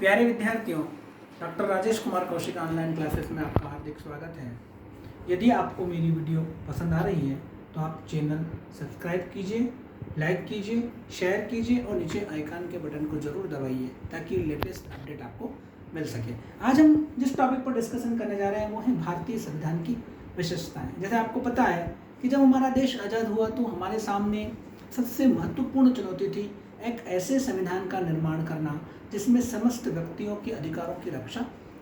प्यारे विद्यार्थियों, doctor Rajesh Kumar Kaushik online classes में आपका हार्दिक स्वागत है। यदि आपको मेरी वीडियो पसंद आ रही है तो आप चैनल सब्सक्राइब कीजिए, लाइक कीजिए, शेयर कीजिए और नीचे आइकन के बटन को ज़रूर दबाइए ताकि लेटेस्ट अपडेट आपको मिल सके। आज हम जिस टॉपिक पर डिस्कशन करने जा रहे हैं वो है भारतीय संविधान की विशेषताएं। जैसे आपको पता है कि जब हमारा देश आज़ाद हुआ तो हमारे सामने सबसे महत्वपूर्ण चुनौती थी एक ऐसे संविधान का निर्माण करना जिसमें समस्त व्यक्तियों के अधिकारों की रक्षा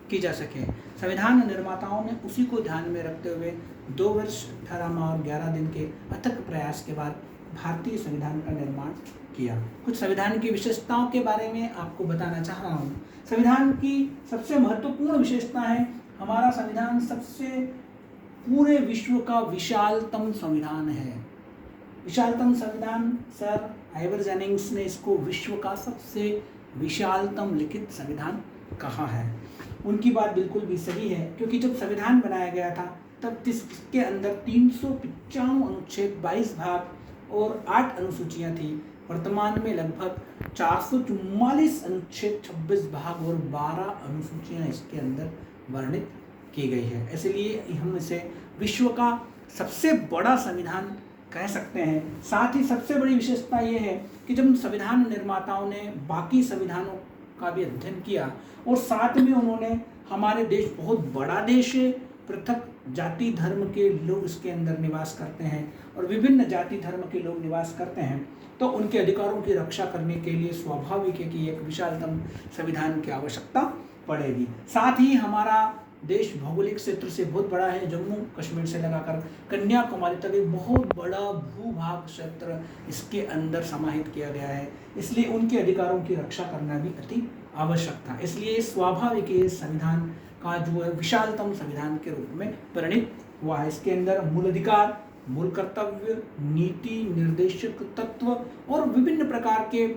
की जा सके। संविधान निर्माताओं ने उसी को ध्यान में रखते हुए 2 वर्ष 18 माह और 11 दिन के अथक प्रयास के बाद भारतीय संविधान का निर्माण किया। कुछ संविधान की विशेषताओं के बारे में आपको बताना चाह रहा हूँ। संविधान की सबसे महत्वपूर्ण विशेषता है हमारा संविधान सबसे पूरे विश्व का विशालतम संविधान है। विशालतम संविधान, सर आइवर जेनिंग्स ने इसको विश्व का सबसे विशालतम लिखित संविधान कहा है। उनकी बात बिल्कुल भी सही है, क्योंकि जब संविधान बनाया गया था तब इसके अंदर 395 अनुच्छेद, 22 भाग और 8 अनुसूचियां थी। वर्तमान में लगभग 444 अनुच्छेद, 26 भाग और 12 अनुसूचियां इसके अंदर वर्णित की गई है। इसलिए हम इसे विश्व का सबसे बड़ा संविधान कह सकते हैं। साथ ही सबसे बड़ी विशेषता ये है कि जब संविधान निर्माताओं ने बाकी संविधानों का भी अध्ययन किया और साथ में उन्होंने हमारे देश बहुत बड़ा देश है, पृथक जाति धर्म के लोग इसके अंदर निवास करते हैं और विभिन्न जाति धर्म के लोग निवास करते हैं, तो उनके अधिकारों की रक्षा करने के लिए स्वाभाविक है कि एक विशालतम संविधान की आवश्यकता पड़ेगी। साथ ही हमारा देश भौगोलिक क्षेत्र से बहुत बड़ा है। जम्मू कश्मीर से लगाकर कन्याकुमारी तक एक बहुत बड़ा भूभाग क्षेत्र इसके अंदर समाहित किया गया है, इसलिए उनके अधिकारों की रक्षा करना भी अति आवश्यक था। इसलिए स्वाभाविक है संविधान का जो है विशालतम संविधान के रूप में परिणित हुआ है। इसके अंदर मूल अधिकार, मूल कर्तव्य, नीति निर्देशक तत्व और विभिन्न प्रकार के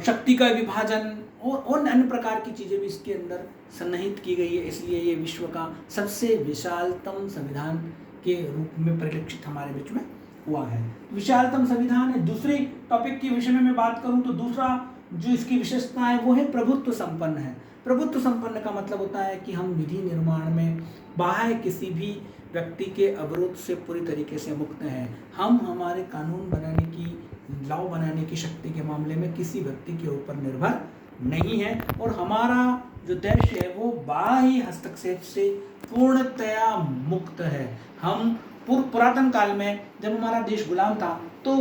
शक्ति का विभाजन और अन्य प्रकार की चीज़ें भी इसके अंदर सन्निहित की गई है। इसलिए ये विश्व का सबसे विशालतम संविधान के रूप में परिलक्षित हमारे बीच में हुआ है। विशालतम संविधान है। दूसरे टॉपिक के विषय में मैं बात करूं तो दूसरा जो इसकी विशेषता है वो है प्रभुत्व संपन्न है। प्रभुत्व संपन्न का मतलब होता है कि हम विधि निर्माण में बाह्य किसी भी व्यक्ति के अवरोध से पूरी तरीके से मुक्त हैं। हम हमारे कानून बनाने की, लॉ बनाने की शक्ति के मामले में किसी व्यक्ति के ऊपर निर्भर नहीं है और हमारा जो देश है वो बाह्य हस्तक्षेप से पूर्णतया मुक्त है। हम पुरातन काल में जब हमारा देश गुलाम था तो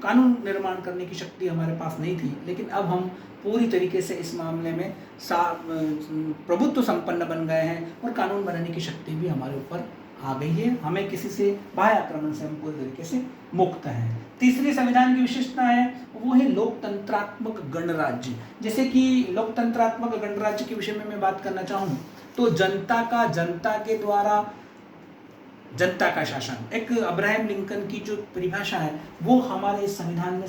कानून निर्माण करने की शक्ति हमारे पास नहीं थी, लेकिन अब हम पूरी तरीके से इस मामले में प्रभुत्व संपन्न बन गए हैं और कानून बनाने की शक्ति भी हमारे ऊपर आ गई है। हमें किसी से बाह्य आक्रमण से हम पूरी तरीके से मुक्त हैं। तीसरी संविधान की विशेषता है वो है लोकतंत्रात्मक गणराज्य। जैसे कि लोकतंत्रात्मक गणराज्य के विषय में मैं बात करना चाहूँ तो जनता के द्वारा जनता का शासन, एक अब्राहम लिंकन की जो परिभाषा है वो हमारे इस संविधान में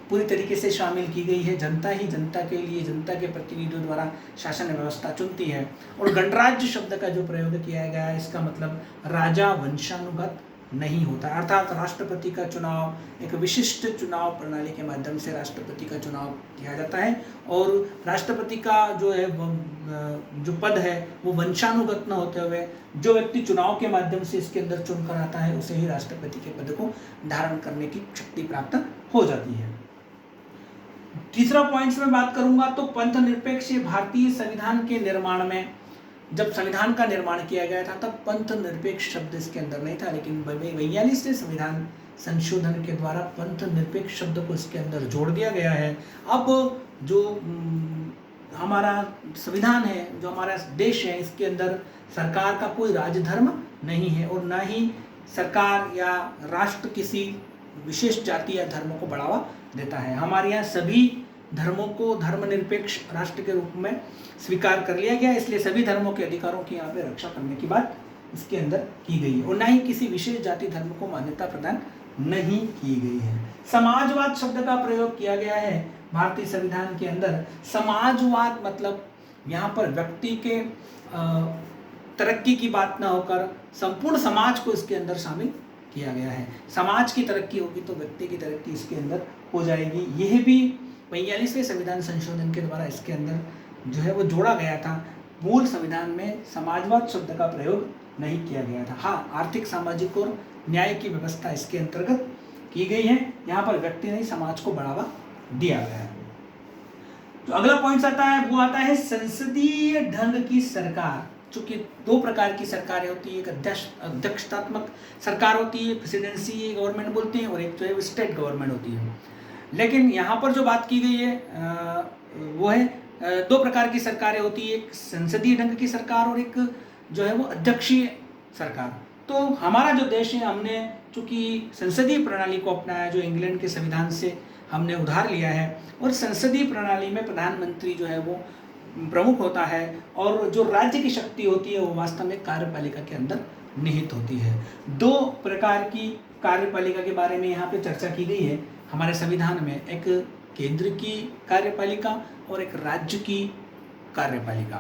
पूरी तरीके से शामिल की गई है। जनता ही जनता के लिए, जनता के प्रतिनिधियों द्वारा शासन व्यवस्था चुनती है। और गणराज्य शब्द का जो प्रयोग किया गया है इसका मतलब राजा वंशानुगत नहीं होता, अर्थात राष्ट्रपति का चुनाव एक विशिष्ट चुनाव प्रणाली के माध्यम से राष्ट्रपति का चुनाव किया जाता है और राष्ट्रपति का जो है जो पद है वो वंशानुगत न होते हुए जो व्यक्ति चुनाव के माध्यम से इसके अंदर चुनकर आता है उसे ही राष्ट्रपति के पद को धारण करने की शक्ति प्राप्त हो जाती है। तीसरा पॉइंट में बात करूंगा तो पंथ निरपेक्ष भारतीय संविधान के निर्माण में, जब संविधान का निर्माण किया गया था तब पंथ निरपेक्ष शब्द इसके अंदर नहीं था, लेकिन 42वें संविधान संशोधन के द्वारा पंथ निरपेक्ष शब्द को इसके अंदर जोड़ दिया गया है। अब जो हमारा संविधान है, जो हमारा देश है, इसके अंदर सरकार का कोई राजधर्म नहीं है और ना ही सरकार या राष्ट्र किसी विशेष जाति या धर्म को बढ़ावा देता है। हमारे यहाँ सभी धर्मों को धर्मनिरपेक्ष राष्ट्र के रूप में स्वीकार कर लिया गया, इसलिए सभी धर्मों के अधिकारों की यहाँ पे रक्षा करने की बात इसके अंदर की गई है और ना ही किसी विशेष जाति धर्म को मान्यता प्रदान नहीं की गई है। समाजवाद शब्द का प्रयोग किया गया है भारतीय संविधान के अंदर। समाजवाद मतलब यहाँ पर व्यक्ति के तरक्की की बात न होकर संपूर्ण समाज को इसके अंदर शामिल किया गया है। समाज की तरक्की होगी तो व्यक्ति की तरक्की इसके अंदर हो जाएगी। यह भी 45वें संविधान संशोधन के द्वारा इसके अंदर जो है वो जोड़ा गया था। मूल संविधान में समाजवाद शब्द का प्रयोग नहीं किया गया था। हाँ, आर्थिक, सामाजिक और न्याय की व्यवस्था इसके अंतर्गत की गई है। यहाँ पर व्यक्ति नहीं, समाज को बढ़ावा दिया गया है। जो अगला पॉइंट आता है वो आता है संसदीय ढंग की सरकार। चूंकि दो प्रकार की सरकारें होती है, एक अध्यक्षतात्मक सरकार होती है, प्रेसिडेंसी गवर्नमेंट बोलते हैं, और एक जो है स्टेट गवर्नमेंट होती है। लेकिन यहाँ पर जो बात की गई है वो है दो प्रकार की सरकारें होती है, एक संसदीय ढंग की सरकार और एक जो है वो अध्यक्षीय सरकार। तो हमारा जो देश है, हमने चूंकि संसदीय प्रणाली को अपनाया, जो इंग्लैंड के संविधान से हमने उधार लिया है, और संसदीय प्रणाली में प्रधानमंत्री जो है वो प्रमुख होता है, और जो राज्य की शक्ति होती है वो वास्तव में कार्यपालिका के अंदर निहित होती है। दो प्रकार की कार्यपालिका के बारे में यहाँ पे चर्चा की गई है हमारे संविधान में, एक केंद्र की कार्यपालिका और एक राज्य की कार्यपालिका।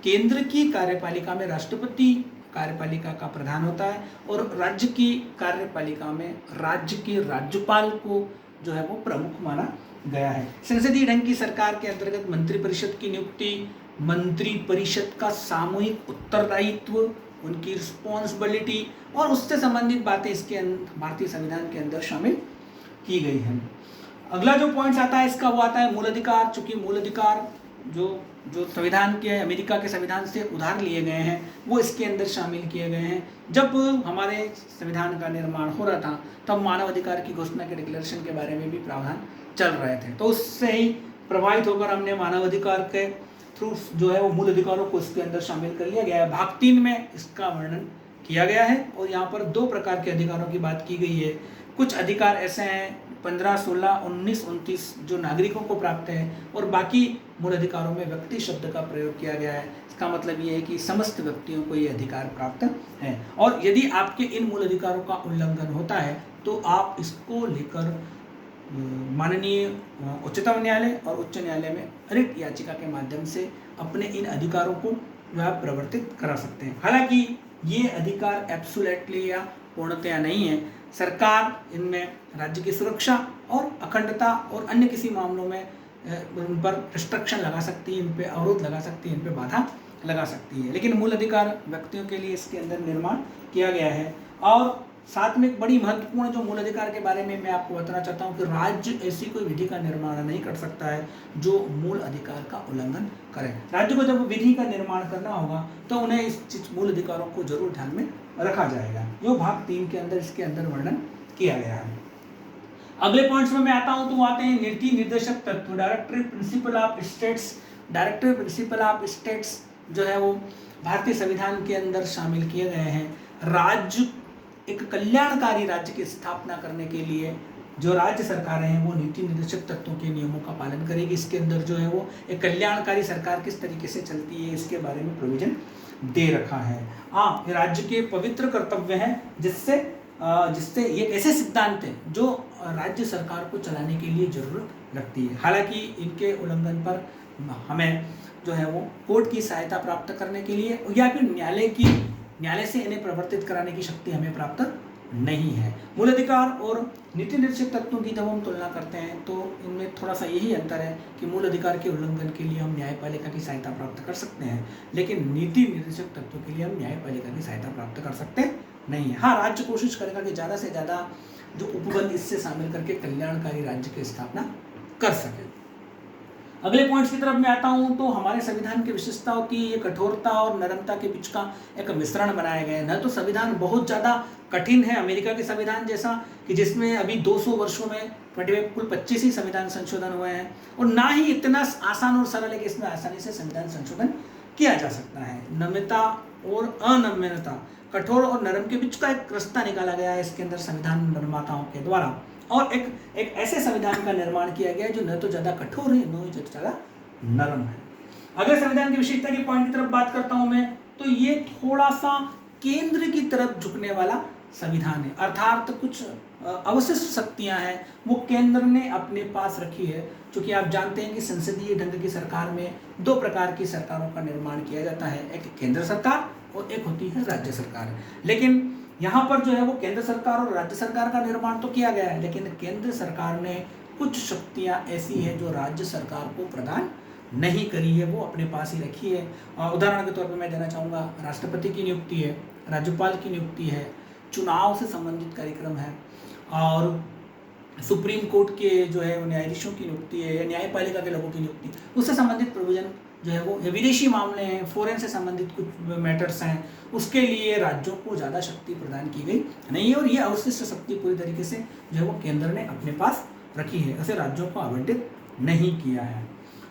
केंद्र की कार्यपालिका में राष्ट्रपति कार्यपालिका का प्रधान होता है, और राज्य की कार्यपालिका में राज्य के राज्यपाल को जो है वो प्रमुख माना गया है। संसदीय ढंग की सरकार के अंतर्गत मंत्रिपरिषद की नियुक्ति, मंत्रिपरिषद का सामूहिक उत्तरदायित्व, उनकी रिस्पॉन्सिबिलिटी और उससे संबंधित बातें इसके भारतीय संविधान के अंदर शामिल की गई हैं। अगला जो पॉइंट्स आता है इसका वो आता है मूल अधिकार। चूंकि मूल अधिकार जो संविधान के अमेरिका के संविधान से उधार लिए गए हैं वो इसके अंदर शामिल किए गए हैं। जब हमारे संविधान का निर्माण हो रहा था तब मानव अधिकार की घोषणा के डिक्लेरेशन के बारे में भी प्रावधान चल रहे थे, तो उससे ही प्रभावित होकर हमने मानव अधिकार के थ्रू जो है वो मूल अधिकारों को इसके अंदर शामिल कर लिया गया है। भाग 3 में इसका वर्णन किया गया है, और यहाँ पर दो प्रकार के अधिकारों की बात की गई है। कुछ अधिकार ऐसे हैं 15, 16, 19, 29 जो नागरिकों को प्राप्त है, और बाकी मूल अधिकारों में व्यक्ति शब्द का प्रयोग किया गया है। इसका मतलब ये है कि समस्त व्यक्तियों को ये अधिकार प्राप्त है, और यदि आपके इन मूल अधिकारों का उल्लंघन होता है तो आप इसको लेकर माननीय उच्चतम न्यायालय और उच्च न्यायालय में रिट याचिका के माध्यम से अपने इन अधिकारों को प्रवर्तित करा सकते हैं। हालांकि ये अधिकार एब्सोल्युटली या पूर्णतया नहीं है। सरकार इनमें राज्य की सुरक्षा और अखंडता और अन्य किसी मामलों में उन पर रिस्ट्रिक्शन लगा सकती है, इन पे अवरोध लगा सकती है, इन पे बाधा लगा सकती है। लेकिन मूल अधिकार व्यक्तियों के लिए इसके अंदर निर्माण किया गया है। और साथ में एक बड़ी महत्वपूर्ण जो मूल अधिकार के बारे में मैं आपको बताना चाहता हूँ कि राज्य ऐसी कोई विधि का निर्माण नहीं कर सकता है जो मूल अधिकार का उल्लंघन करे। राज्य को जब विधि का निर्माण करना होगा तो उन्हें इस मूल अधिकारों को जरूर ध्यान में रखा जाएगा, जो भाग 3 के अंदर इसके अंदर वर्णन किया गया है। अगले पॉइंट्स में मैं आता हूं तो आते हैं नीति निर्देशक तत्व, directory principle of states. Directory principle of states जो है वो भारतीय संविधान के अंदर शामिल किए गए हैं। राज्य एक कल्याणकारी राज्य की स्थापना करने के लिए जो राज्य सरकारें हैं वो नीति निर्देशक तत्वों के नियमों का पालन करेगी। इसके अंदर जो है वो एक कल्याणकारी सरकार किस तरीके से चलती है इसके बारे में प्रोविजन दे रखा है। हाँ, ये राज्य के पवित्र कर्तव्य हैं जिससे ये ऐसे सिद्धांत हैं जो राज्य सरकार को चलाने के लिए जरूरत लगती है। हालांकि इनके उल्लंघन पर हमें जो है वो कोर्ट की सहायता प्राप्त करने के लिए या फिर न्यायालय से इन्हें प्रवर्तित कराने की शक्ति हमें प्राप्त नहीं है। मूल अधिकार और नीति निर्देशक तत्वों की जब हम तुलना करते हैं तो इनमें थोड़ा सा यही अंतर है कि मूल अधिकार के उल्लंघन के लिए हम न्यायपालिका की सहायता प्राप्त कर सकते हैं, लेकिन नीति निर्देशक तत्वों के लिए हम न्यायपालिका की सहायता प्राप्त कर सकते नहीं है। हाँ, राज्य कोशिश करेगा कि ज़्यादा से ज़्यादा जो उपबंध इससे शामिल करके कल्याणकारी राज्य की स्थापना कर सके। अगले पॉइंट्स की तरफ मैं आता हूं तो हमारे संविधान की विशेषता होती है ये कठोरता और नरमता के बीच का एक मिश्रण बनाया गया है। न तो संविधान बहुत ज़्यादा कठिन है अमेरिका के संविधान जैसा कि जिसमें अभी 200 वर्षों में कुल 25 ही संविधान संशोधन हुए हैं, और ना ही इतना आसान और सरल है कि इसमें आसानी से संविधान संशोधन किया जा सकता है। नम्यता और अनम्यता, कठोर और नरम के बीच का एक रास्ता निकाला गया है इसके अंदर संविधान निर्माताओं के द्वारा, और एक ऐसे संविधान का निर्माण किया गया है जो न तो ज़्यादा कठोर है न ही ज़्यादा नरम है। अगर संविधान की विशेषता के पॉइंट की तरफ बात करता हूं मैं तो ये थोड़ा सा केंद्र की तरफ झुकने वाला संविधान है, अर्थात कुछ अवशिष्ट शक्तियां हैं वो केंद्र ने अपने पास रखी है। क्योंकि आप जानते हैं कि संसदीय ढंग की सरकार में दो प्रकार की सरकारों का निर्माण किया जाता है, एक केंद्र सरकार और एक होती है राज्य सरकार। लेकिन यहाँ पर जो है वो केंद्र सरकार और राज्य सरकार का निर्माण तो किया गया है, लेकिन केंद्र सरकार ने कुछ शक्तियां ऐसी हैं जो राज्य सरकार को प्रदान नहीं करी है, वो अपने पास ही रखी है। उदाहरण के तौर पर मैं देना चाहूँगा, राष्ट्रपति की नियुक्ति है, राज्यपाल की नियुक्ति है, चुनाव से संबंधित कार्यक्रम है, और सुप्रीम कोर्ट के जो है न्यायाधीशों की नियुक्ति है, या न्यायपालिका के लोगों की नियुक्ति, उससे संबंधित प्रोविजन जो है वो, विदेशी मामले हैं, फॉरेन से संबंधित कुछ मैटर्स हैं, उसके लिए राज्यों को ज़्यादा शक्ति प्रदान की गई नहीं है, और ये अवशिष्ट शक्ति पूरी तरीके से जो है वो केंद्र ने अपने पास रखी है, ऐसे राज्यों को आवंटित नहीं किया है।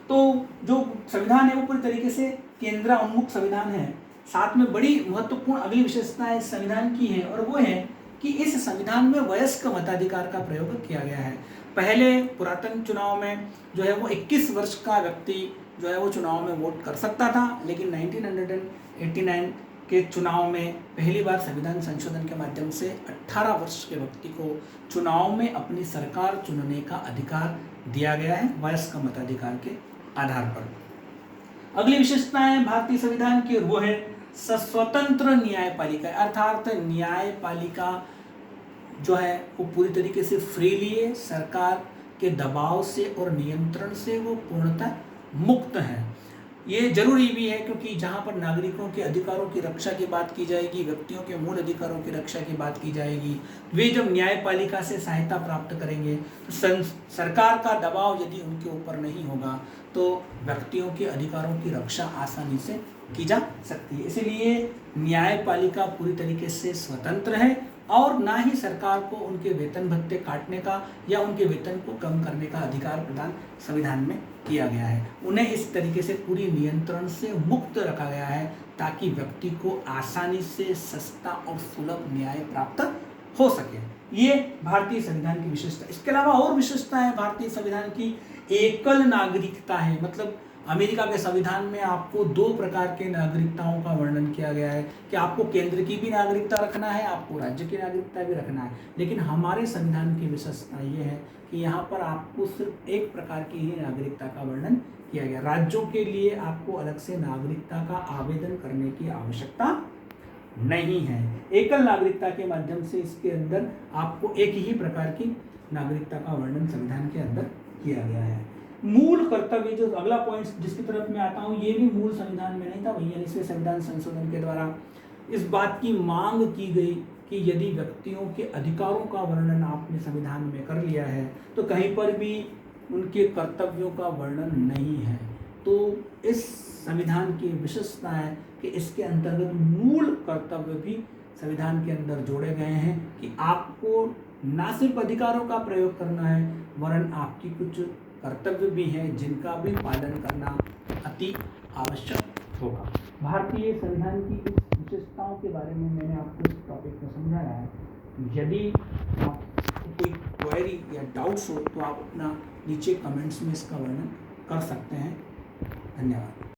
तो जो संविधान है वो पूरी तरीके से केंद्र उन्मुख संविधान है। साथ में बड़ी महत्वपूर्ण अगली विशेषता इस संविधान की है, और वो है कि इस संविधान में वयस्क मताधिकार का प्रयोग किया गया है। पहले पुरातन चुनाव में जो है वो 21 वर्ष का व्यक्ति जो है वो चुनाव में वोट कर सकता था, लेकिन 1989 के चुनाव में पहली बार संविधान संशोधन के माध्यम से 18 वर्ष के व्यक्ति को चुनाव में अपनी सरकार चुनने का अधिकार दिया गया है, वयस्क मताधिकार के आधार पर। अगली विशेषता है भारतीय संविधान की, वो है स्वतंत्र न्यायपालिका, अर्थात न्यायपालिका जो है वो पूरी तरीके से फ्रीली है, सरकार के दबाव से और नियंत्रण से वो पूर्णतः मुक्त है। ये जरूरी भी है क्योंकि जहाँ पर नागरिकों के अधिकारों की रक्षा की बात की जाएगी, व्यक्तियों के मूल अधिकारों की रक्षा की बात की जाएगी, वे जब न्यायपालिका से सहायता प्राप्त करेंगे तो सरकार का दबाव यदि उनके ऊपर नहीं होगा तो व्यक्तियों के अधिकारों की रक्षा आसानी से की जा सकती है। इसलिए न्यायपालिका पूरी तरीके से स्वतंत्र है, और ना ही सरकार को उनके वेतन भत्ते काटने का या उनके वेतन को कम करने का अधिकार प्रदान संविधान में किया गया है। उन्हें इस तरीके से पूरी नियंत्रण से मुक्त रखा गया है ताकि व्यक्ति को आसानी से सस्ता और सुलभ न्याय प्राप्त हो सके। ये भारतीय संविधान की विशेषता। इसके अलावा और विशेषता है भारतीय संविधान की, एकल नागरिकता है। मतलब अमेरिका के संविधान में आपको 2 प्रकार के नागरिकताओं का वर्णन किया गया है कि आपको केंद्र की भी नागरिकता रखना है, आपको राज्य की नागरिकता भी रखना है। लेकिन हमारे संविधान की विशेषता ये है कि यहाँ पर आपको सिर्फ एक प्रकार की ही नागरिकता का वर्णन किया गया। राज्यों के लिए आपको अलग से नागरिकता का आवेदन करने की आवश्यकता नहीं है। एकल नागरिकता के माध्यम से इसके अंदर आपको एक ही प्रकार की नागरिकता का वर्णन संविधान के अंदर किया गया है। मूल कर्तव्य, जो अगला पॉइंट जिसकी तरफ मैं आता हूँ, ये भी मूल संविधान में नहीं था, वही 19वें संविधान संशोधन के द्वारा इस बात की मांग की गई कि यदि व्यक्तियों के अधिकारों का वर्णन आपने संविधान में कर लिया है तो कहीं पर भी उनके कर्तव्यों का वर्णन नहीं है। तो इस संविधान की विशेषता है कि इसके अंतर्गत मूल कर्तव्य भी संविधान के अंदर जोड़े गए हैं कि आपको ना सिर्फ अधिकारों का प्रयोग करना है वरन आपकी कुछ कर्तव्य भी हैं जिनका भी पालन करना अति आवश्यक होगा। भारतीय संविधान की इस विशेषताओं के बारे में मैंने आपको इस टॉपिक में समझाया है। यदि आपको कोई क्वेरी या डाउट्स हो तो आप अपना नीचे कमेंट्स में इसका वर्णन कर सकते हैं। धन्यवाद।